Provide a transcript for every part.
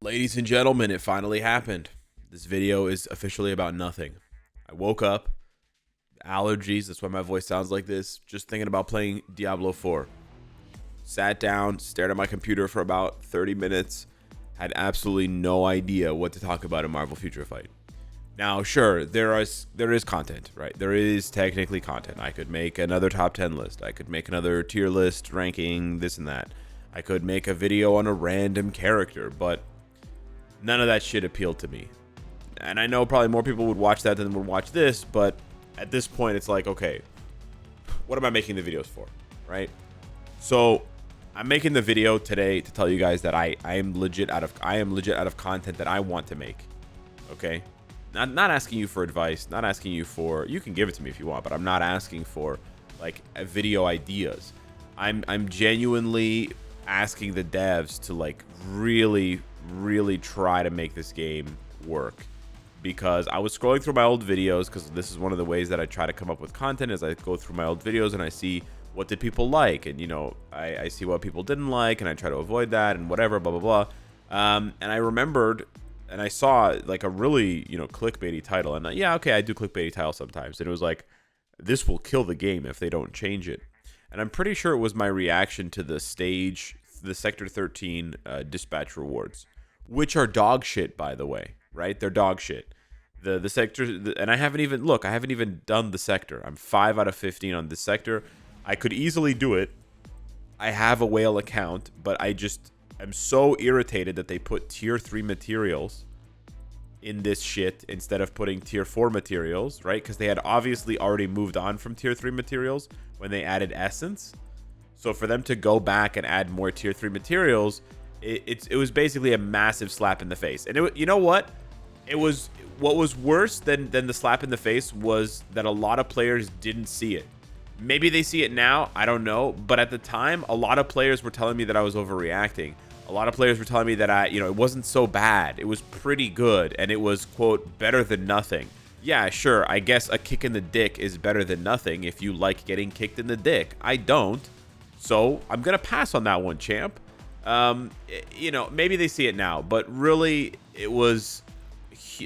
Ladies and gentlemen, it finally happened. This video is officially about nothing. I woke up, allergies, that's why my voice sounds like this, just thinking about playing Diablo 4. Sat down, stared at my computer for about 30 minutes, had absolutely no idea what to talk about in Marvel Future Fight. Now, sure, there is content, right? There is technically content. I could make another top 10 list. I could make another tier list ranking this and that. I could make a video on a random character, but none of that shit appealed to me. And I know probably more people would watch that than would watch this, but at this point it's like, okay, what am I making the videos for, right? So I'm making the video today to tell you guys that I am legit out of content that I want to make. Okay? Not asking you for advice, not asking you for, you can give it to me if you want, but I'm not asking for like video ideas. I'm genuinely asking the devs to like really try to make this game work, because I was scrolling through my old videos, because this is one of the ways that I try to come up with content, is I go through my old videos and I see what did people like, and you know, I see what people didn't like, and I try to avoid that and whatever, blah blah blah. And I remembered and I saw like a really, you know, clickbaity title, and yeah, okay, I do clickbaity titles sometimes, and it was like, this will kill the game if they don't change it. And I'm pretty sure it was my reaction to the Sector 13 dispatch rewards, which are dog shit, by the way, right? They're dog shit. The sector, and I haven't even done the sector. I'm 5 out of 15 on this sector. I could easily do it. I have a whale account, but I'm so irritated that they put tier 3 materials in this shit instead of putting tier 4 materials, right? Because they had obviously already moved on from tier 3 materials when they added essence. So for them to go back and add more tier 3 materials, it was basically a massive slap in the face. And you know what? What was worse than the slap in the face was that a lot of players didn't see it. Maybe they see it now, I don't know. But at the time, a lot of players were telling me that I was overreacting. A lot of players were telling me that it wasn't so bad. It was pretty good, and it was, quote, better than nothing. Yeah, sure, I guess a kick in the dick is better than nothing if you like getting kicked in the dick. I don't. So I'm going to pass on that one, champ. Maybe they see it now, but really it was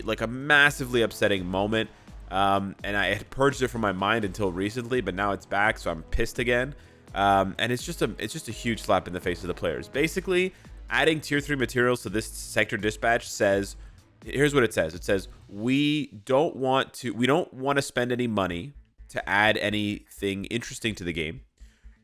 like a massively upsetting moment. And I had purged it from my mind until recently, but now it's back, so I'm pissed again. And it's just a huge slap in the face of the players. Basically, adding tier 3 materials to this sector dispatch says, here's what it says. It says, we don't want to spend any money to add anything interesting to the game.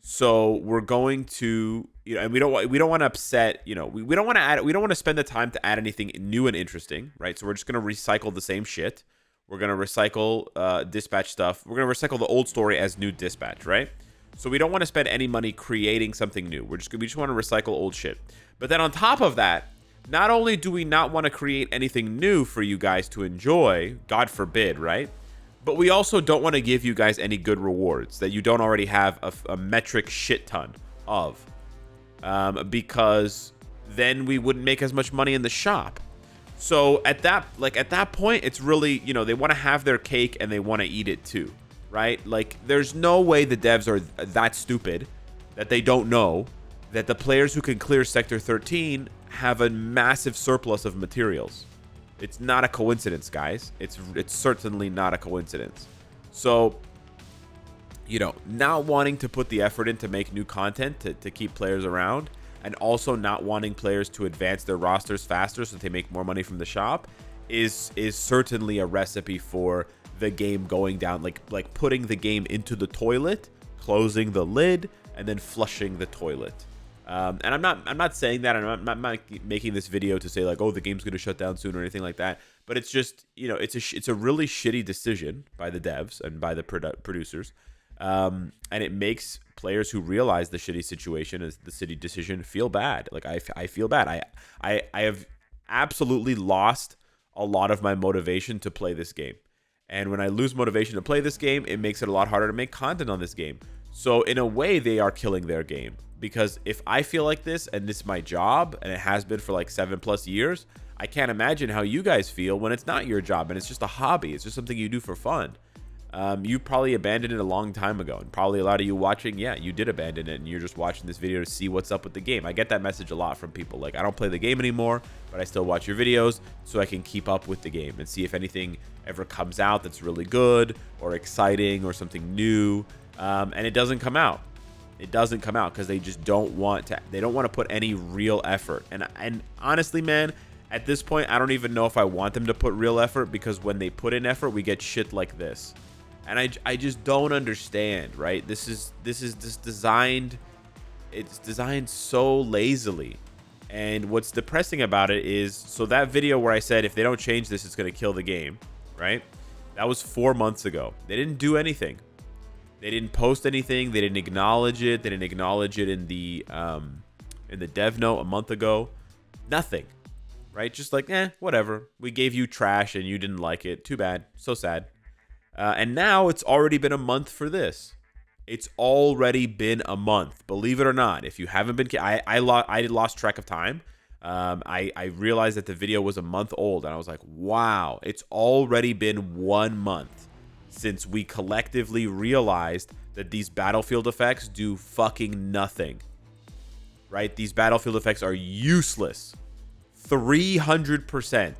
So we're going to, and we don't want to upset, we don't want to spend the time to add anything new and interesting, right? So we're just going to recycle the same shit. We're going to recycle dispatch stuff. We're going to recycle the old story as new dispatch, right? So we don't want to spend any money creating something new. We just want to recycle old shit. But then on top of that, not only do we not want to create anything new for you guys to enjoy, God forbid, right? But we also don't want to give you guys any good rewards that you don't already have a metric shit ton of. Because then we wouldn't make as much money in the shop. So at that point, it's really, they want to have their cake and they want to eat it too, right? Like, there's no way the devs are that stupid that they don't know that the players who can clear Sector 13 have a massive surplus of materials. It's not a coincidence, guys. It's certainly not a coincidence. So, not wanting to put the effort in to make new content to keep players around, and also not wanting players to advance their rosters faster so that they make more money from the shop is certainly a recipe for the game going down, like putting the game into the toilet, closing the lid, and then flushing the toilet. And I'm not saying that, and I'm not making this video to say like, oh, the game's going to shut down soon or anything like that. But it's just, it's a really shitty decision by the devs and by the producers. And it makes players who realize the shitty situation as the shitty decision feel bad. Like I feel bad. I have absolutely lost a lot of my motivation to play this game. And when I lose motivation to play this game, it makes it a lot harder to make content on this game. So in a way, they are killing their game. Because if I feel like this, and this is my job, and it has been for like 7+ years, I can't imagine how you guys feel when it's not your job and it's just a hobby. It's just something you do for fun. You probably abandoned it a long time ago, and probably a lot of you watching, yeah, you did abandon it, and you're just watching this video to see what's up with the game. I get that message a lot from people, like, I don't play the game anymore, but I still watch your videos so I can keep up with the game and see if anything ever comes out that's really good or exciting or something new, and it doesn't come out. It doesn't come out because they just don't want to. They don't want to put any real effort. And honestly, man, at this point, I don't even know if I want them to put real effort, because when they put in effort, we get shit like this. And I just don't understand, right? This is just designed. It's designed so lazily. And what's depressing about it is, so that video where I said if they don't change this, it's gonna kill the game, right? That was 4 months ago. They didn't do anything. They didn't post anything. They didn't acknowledge it. They didn't acknowledge it in the dev note a month ago. Nothing, right? Just like, whatever. We gave you trash and you didn't like it. Too bad. So sad. And now it's already been a month for this. It's already been a month. Believe it or not. If you haven't been, I lost track of time. I realized that the video was a month old, and I was like, wow, it's already been 1 month since we collectively realized that these battlefield effects do fucking nothing, right? These battlefield effects are useless. 300%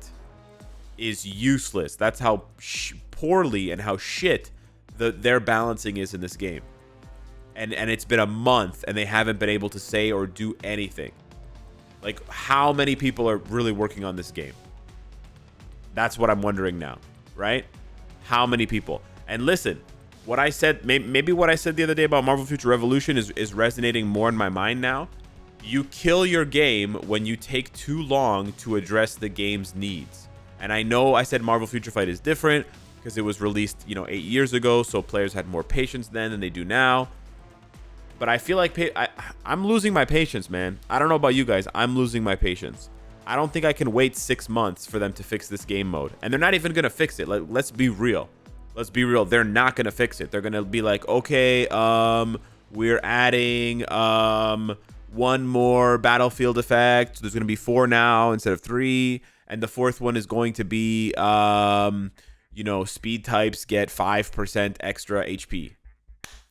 is useless. That's how poorly and how shit their balancing is in this game. And it's been a month and they haven't been able to say or do anything. Like, how many people are really working on this game? That's what I'm wondering now, right? How many people? And listen, what I said, maybe what I said the other day about Marvel Future Revolution is resonating more in my mind now. You kill your game when you take too long to address the game's needs. And I know I said Marvel Future Fight is different because it was released, 8 years ago, so players had more patience then than they do now. But I feel like I'm losing my patience, man. I don't know about you guys. I'm losing my patience. I don't think I can wait 6 months for them to fix this game mode. And they're not even going to fix it. Let's be real. Let's be real. They're not going to fix it. They're going to be like, okay, we're adding one more battlefield effect. So there's going to be 4 now instead of 3. And the 4th one is going to be, speed types get 5% extra HP.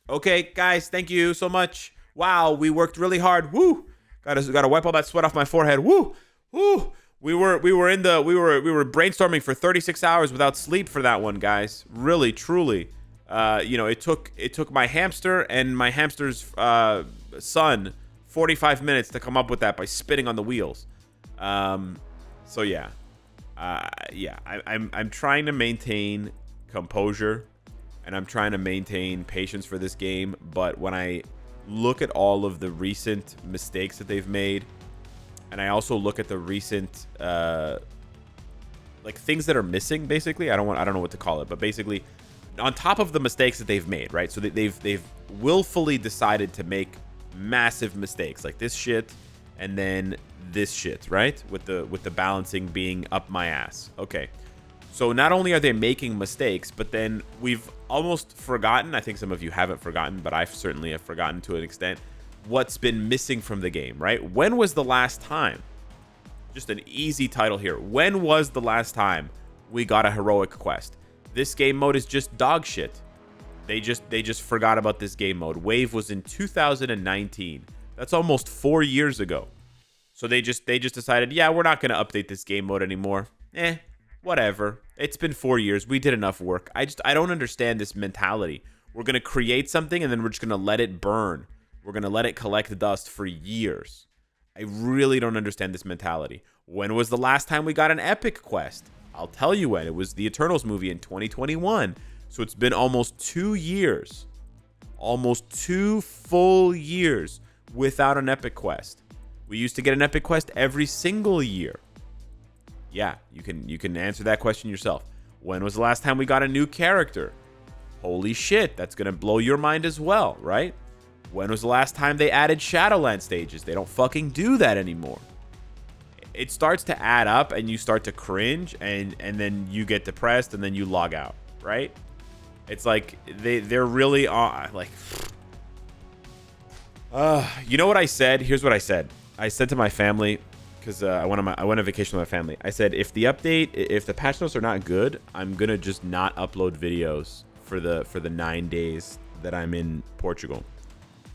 Okay, guys, thank you so much. Wow, we worked really hard. Woo! Gotta wipe all that sweat off my forehead. Woo! Woo! We were brainstorming for 36 hours without sleep for that one, guys. Really, truly. It took my hamster and my hamster's son 45 minutes to come up with that by spitting on the wheels. So yeah. I'm trying to maintain composure. And I'm trying to maintain patience for this game. But when I look at all of the recent mistakes that they've made, and I also look at the recent things that are missing, basically, I don't know what to call it, but basically on top of the mistakes that they've made, right? So they've willfully decided to make massive mistakes like this shit and then this shit, right? With the balancing being up my ass. Okay. So not only are they making mistakes, but then we've almost forgotten, I think some of you haven't forgotten, but I certainly have forgotten to an extent, what's been missing from the game, right? When was the last time? Just an easy title here. When was the last time we got a heroic quest? This game mode is just dog shit. They just forgot about this game mode. Wave was in 2019. That's almost 4 years ago. So they just decided, yeah, we're not going to update this game mode anymore. Whatever. It's been 4 years. We did enough work. I don't understand this mentality. We're going to create something and then we're just going to let it burn. We're going to let it collect dust for years. I really don't understand this mentality. When was the last time we got an epic quest? I'll tell you when. It was the Eternals movie in 2021. So it's been almost 2 years. Almost 2 full years without an epic quest. We used to get an epic quest every single year. Yeah, you can answer that question yourself. When was the last time we got a new character? Holy shit, that's going to blow your mind as well, right? When was the last time they added Shadowland stages? They don't fucking do that anymore. It starts to add up and you start to cringe and then you get depressed and then you log out, right? It's like they're really on you know what I said? Here's what I said. I said to my family, because I went on vacation with my family. I said, if the patch notes are not good, I'm gonna just not upload videos for the 9 days that I'm in Portugal,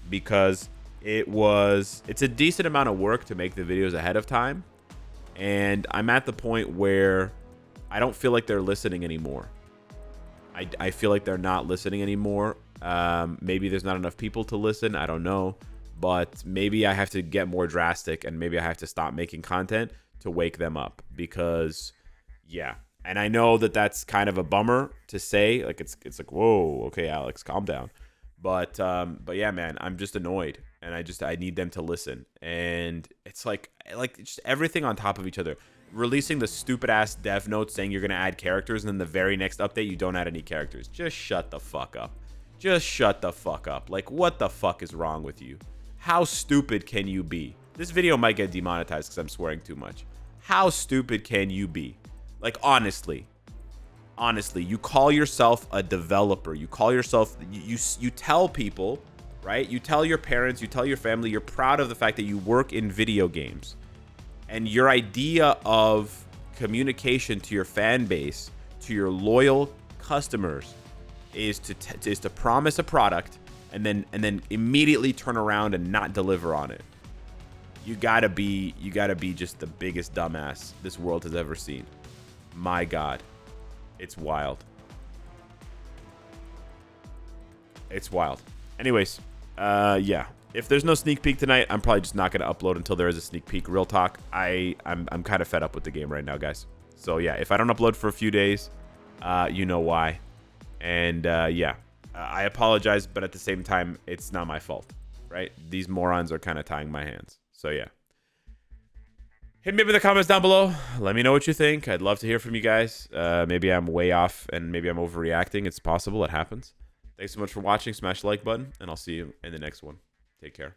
because it's a decent amount of work to make the videos ahead of time, and I'm at the point where I don't feel like they're listening anymore. I feel like they're not listening anymore. Maybe there's not enough people to listen. I don't know. But maybe I have to get more drastic, and maybe I have to stop making content to wake them up, because, yeah. And I know that that's kind of a bummer to say. Like, it's like, whoa, okay, Alex, calm down. But yeah, man, I'm just annoyed, and I need them to listen. And it's like just everything on top of each other. Releasing the stupid ass dev note saying you're gonna add characters, and then the very next update you don't add any characters. Just shut the fuck up. Just shut the fuck up. Like, what the fuck is wrong with you? How stupid can you be? This video might get demonetized because I'm swearing too much. How stupid can you be? Like, honestly, you call yourself a developer. You call yourself, you tell people, right? You tell your parents, you tell your family, you're proud of the fact that you work in video games. And your idea of communication to your fan base, to your loyal customers, is to promise a product and then immediately turn around and not deliver on it. You gotta be just the biggest dumbass this world has ever seen. My God, it's wild. It's wild. Anyways, yeah. If there's no sneak peek tonight, I'm probably just not gonna upload until there is a sneak peek. Real talk. I'm kind of fed up with the game right now, guys. So yeah, if I don't upload for a few days, you know why. And yeah, I apologize, but at the same time, it's not my fault, right? These morons are kind of tying my hands. So yeah. Hit me up in the comments down below. Let me know what you think. I'd love to hear from you guys. Maybe I'm way off and maybe I'm overreacting. It's possible. It happens. Thanks so much for watching. Smash the like button, and I'll see you in the next one. Take care.